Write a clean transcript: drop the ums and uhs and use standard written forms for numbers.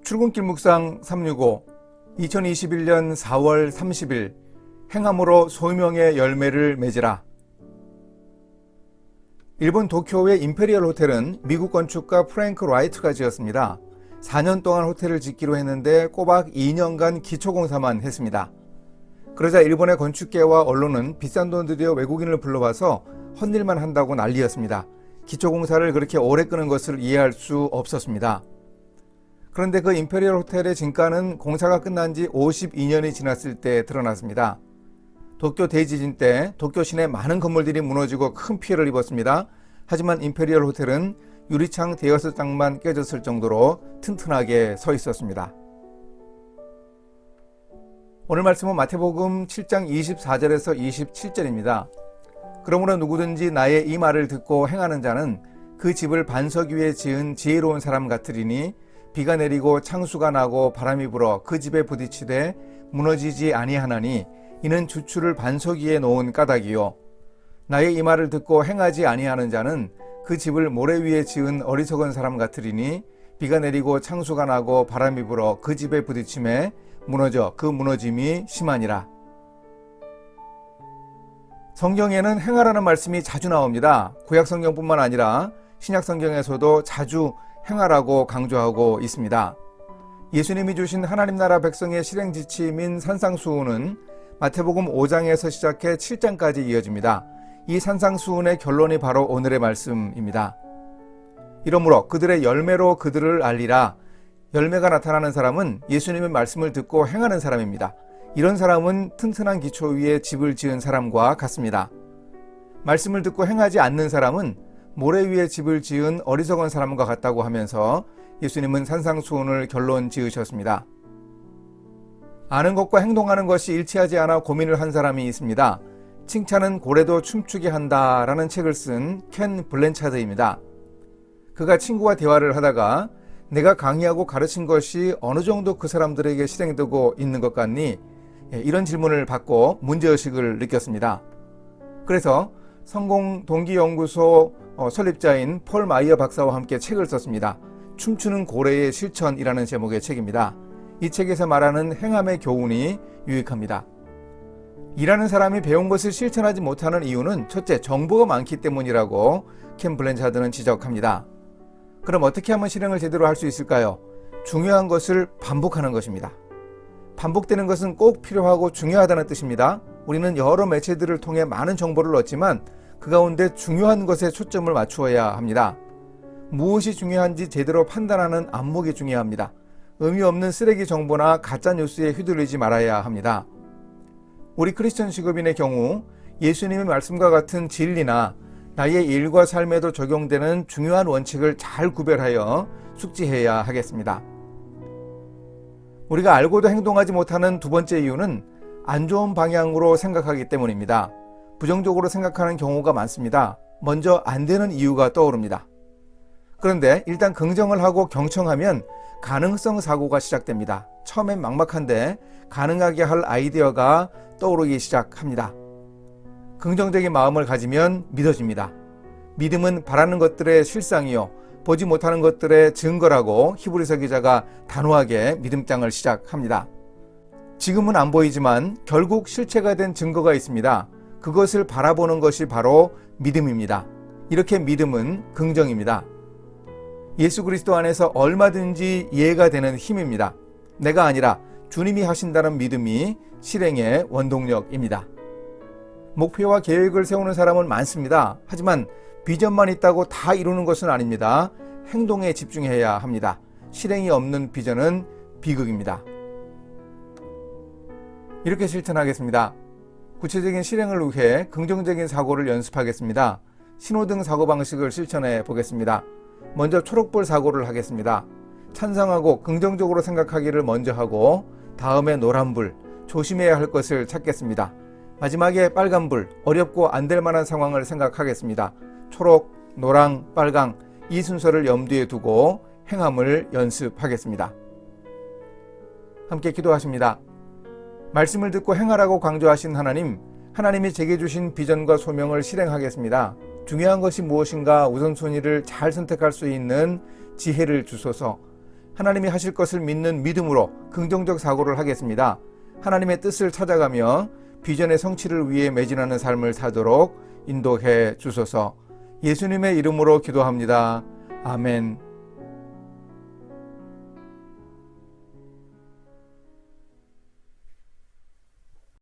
출근길 묵상 365 2021년 4월 30일 행함으로 소명의 열매를 맺으라. 일본 도쿄의 임페리얼 호텔은 미국 건축가 프랭크 라이트가 지었습니다. 4년 동안 호텔을 짓기로 했는데 꼬박 2년간 기초공사만 했습니다. 그러자 일본의 건축계와 언론은 비싼 돈 들여 외국인을 불러와서 헛일만 한다고 난리였습니다. 기초공사를 그렇게 오래 끄는 것을 이해할 수 없었습니다. 그런데 그 임페리얼 호텔의 진가는 공사가 끝난 지 52년이 지났을 때 드러났습니다. 도쿄 대지진 때 도쿄 시내 많은 건물들이 무너지고 큰 피해를 입었습니다. 하지만 임페리얼 호텔은 유리창 대여섯 장만 깨졌을 정도로 튼튼하게 서 있었습니다. 오늘 말씀은 마태복음 7장 24절에서 27절입니다. 그러므로 누구든지 나의 이 말을 듣고 행하는 자는 그 집을 반석 위에 지은 지혜로운 사람 같으리니 비가 내리고 창수가 나고 바람이 불어 그 집에 부딪히되 무너지지 아니하나니 이는 주추를 반석 위에 놓은 까닭이요. 나의 이 말을 듣고 행하지 아니하는 자는 그 집을 모래 위에 지은 어리석은 사람 같으리니 비가 내리고 창수가 나고 바람이 불어 그 집에 부딪힘에 무너져 그 무너짐이 심하니라. 성경에는 행하라는 말씀이 자주 나옵니다. 구약 성경뿐만 아니라 신약 성경에서도 자주 행하라고 강조하고 있습니다. 예수님이 주신 하나님 나라 백성의 실행 지침인 산상수훈은 마태복음 5장에서 시작해 7장까지 이어집니다. 이 산상수훈의 결론이 바로 오늘의 말씀입니다. 이러므로 그들의 열매로 그들을 알리라. 열매가 나타나는 사람은 예수님의 말씀을 듣고 행하는 사람입니다. 이런 사람은 튼튼한 기초 위에 집을 지은 사람과 같습니다. 말씀을 듣고 행하지 않는 사람은 모래 위에 집을 지은 어리석은 사람과 같다고 하면서 예수님은 산상수훈을 결론 지으셨습니다. 아는 것과 행동하는 것이 일치하지 않아 고민을 한 사람이 있습니다. 칭찬은 고래도 춤추게 한다라는 책을 쓴 켄 블랜차드입니다. 그가 친구와 대화를 하다가 내가 강의하고 가르친 것이 어느 정도 그 사람들에게 실행되고 있는 것 같니? 이런 질문을 받고 문제의식을 느꼈습니다. 그래서 성공동기연구소 설립자인 폴 마이어 박사와 함께 책을 썼습니다. 춤추는 고래의 실천이라는 제목의 책입니다. 이 책에서 말하는 행함의 교훈이 유익합니다. 일하는 사람이 배운 것을 실천하지 못하는 이유는 첫째, 정보가 많기 때문이라고 켄 블랜차드는 지적합니다. 그럼 어떻게 하면 실행을 제대로 할 수 있을까요? 중요한 것을 반복하는 것입니다. 반복되는 것은 꼭 필요하고 중요하다는 뜻입니다. 우리는 여러 매체들을 통해 많은 정보를 얻지만 그 가운데 중요한 것에 초점을 맞추어야 합니다. 무엇이 중요한지 제대로 판단하는 안목이 중요합니다. 의미 없는 쓰레기 정보나 가짜 뉴스에 휘둘리지 말아야 합니다. 우리 크리스천 직업인의 경우 예수님의 말씀과 같은 진리나 나의 일과 삶에도 적용되는 중요한 원칙을 잘 구별하여 숙지해야 하겠습니다. 우리가 알고도 행동하지 못하는 두 번째 이유는 안 좋은 방향으로 생각하기 때문입니다. 부정적으로 생각하는 경우가 많습니다. 먼저 안 되는 이유가 떠오릅니다. 그런데 일단 긍정을 하고 경청하면 가능성 사고가 시작됩니다. 처음엔 막막한데 가능하게 할 아이디어가 떠오르기 시작합니다. 긍정적인 마음을 가지면 믿어집니다. 믿음은 바라는 것들의 실상이요 보지 못하는 것들의 증거라고 히브리서 기자가 단호하게 믿음장을 시작합니다. 지금은 안 보이지만 결국 실체가 된 증거가 있습니다. 그것을 바라보는 것이 바로 믿음입니다. 이렇게 믿음은 긍정입니다. 예수 그리스도 안에서 얼마든지 이해가 되는 힘입니다. 내가 아니라 주님이 하신다는 믿음이 실행의 원동력입니다. 목표와 계획을 세우는 사람은 많습니다. 하지만 비전만 있다고 다 이루는 것은 아닙니다. 행동에 집중해야 합니다. 실행이 없는 비전은 비극입니다. 이렇게 실천하겠습니다. 구체적인 실행을 위해 긍정적인 사고를 연습하겠습니다. 신호등 사고방식을 실천해 보겠습니다. 먼저 초록불 사고를 하겠습니다. 찬성하고 긍정적으로 생각하기를 먼저 하고 다음에 노란불, 조심해야 할 것을 찾겠습니다. 마지막에 빨간불, 어렵고 안 될 만한 상황을 생각하겠습니다. 초록, 노랑, 빨강 이 순서를 염두에 두고 행함을 연습하겠습니다. 함께 기도하십니다. 말씀을 듣고 행하라고 강조하신 하나님, 하나님이 제게 주신 비전과 소명을 실행하겠습니다. 중요한 것이 무엇인가 우선순위를 잘 선택할 수 있는 지혜를 주소서. 하나님이 하실 것을 믿는 믿음으로 긍정적 사고를 하겠습니다. 하나님의 뜻을 찾아가며 비전의 성취를 위해 매진하는 삶을 살도록 인도해 주소서. 예수님의 이름으로 기도합니다. 아멘.